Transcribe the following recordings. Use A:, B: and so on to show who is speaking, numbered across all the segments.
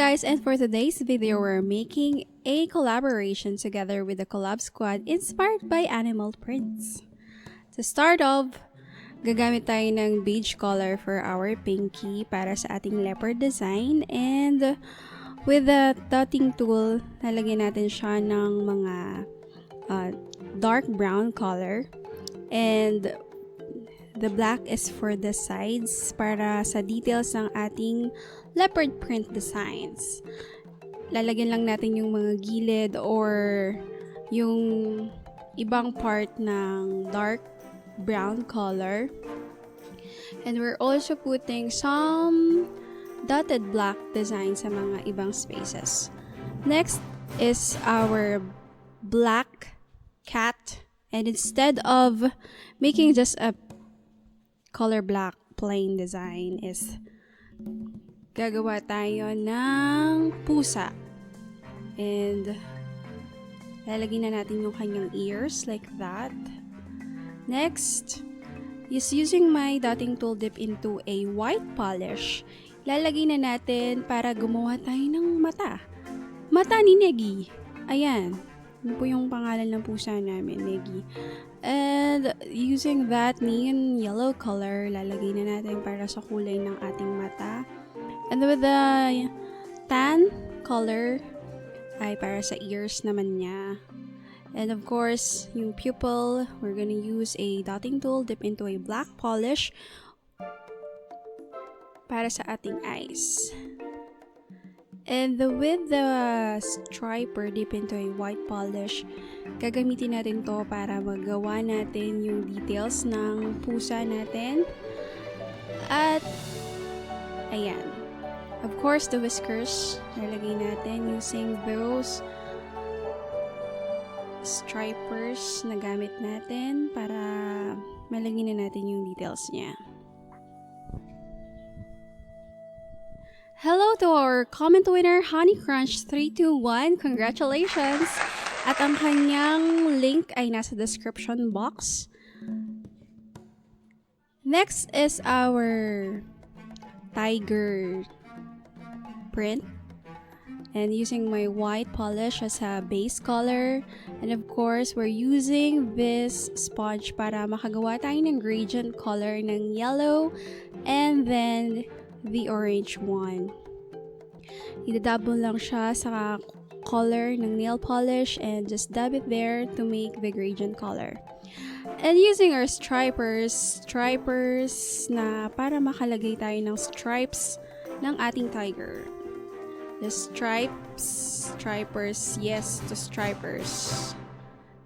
A: guys, and for today's video, we're making a collaboration together with the Collab squad inspired by animal prints. To start off, gagamit tayo ng beige color for our pinky para sa ating leopard design, and with the dotting tool, lalagyan natin siya ng mga dark brown color, and the black is for the sides para sa details ng ating leopard print designs. Lalagyan lang natin yung mga gilid or yung ibang part ng dark brown color. And we're also putting some dotted black design sa mga ibang spaces. Next is our black cat. And instead of making just a color black plain design, is gagawa tayo ng pusa. And lalagyan na natin yung kanyang ears like that. Next is using my dotting tool dip into a white polish. Lalagay na natin para gumawa tayo ng mata. Mata ni Neggie. Ayan. Yun po yung pangalan ng pusa namin, Neggie. And using that neon yellow color, lalagay na natin para sa kulay ng ating mata. And with the tan color, ay para sa ears naman niya. And of course, yung pupil, we're gonna use a dotting tool, dip into a black polish para sa ating eyes. And with the striper, dip into a white polish, gagamitin natin to para magawa natin yung details ng pusa natin. At ayan. Of course, the whiskers, nalagay natin using those stripers na gamit natin para malagyan na natin yung details niya. Hello to our comment winner, Honey Crunch 321. Congratulations! At ang kanyang link ay nasa description box. Next is our tiger print. And using my white polish as a base color. And of course, we're using this sponge para makagawa tayo ng gradient color ng yellow and then the orange one. Idadab lang siya sa color ng nail polish and just dab it there to make the gradient color. And using our stripers na para makalagay tayo ng stripes ng ating tiger. The stripers, yes, the stripers.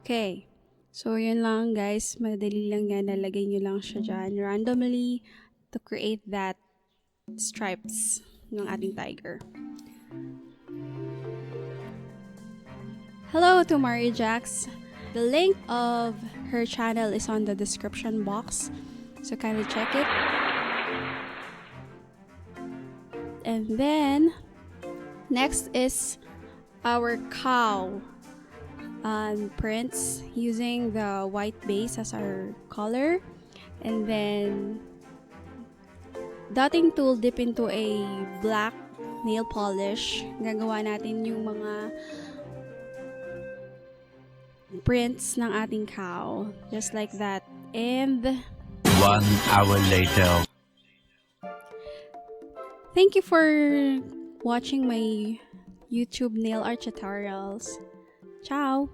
A: Okay, so yun lang guys, madali lang yan, nalagay nyo lang siya dyan randomly to create that stripes ng ating tiger. Hello to Marijax. The link of her channel is on the description box, so kindly check it. And then next is our cow prints using the white base as our color, and then dotting tool, dip into a black nail polish. Gagawa natin yung mga prints ng ating cow, just like that. And
B: 1 hour later.
A: Thank you for watching my YouTube nail art tutorials. Ciao!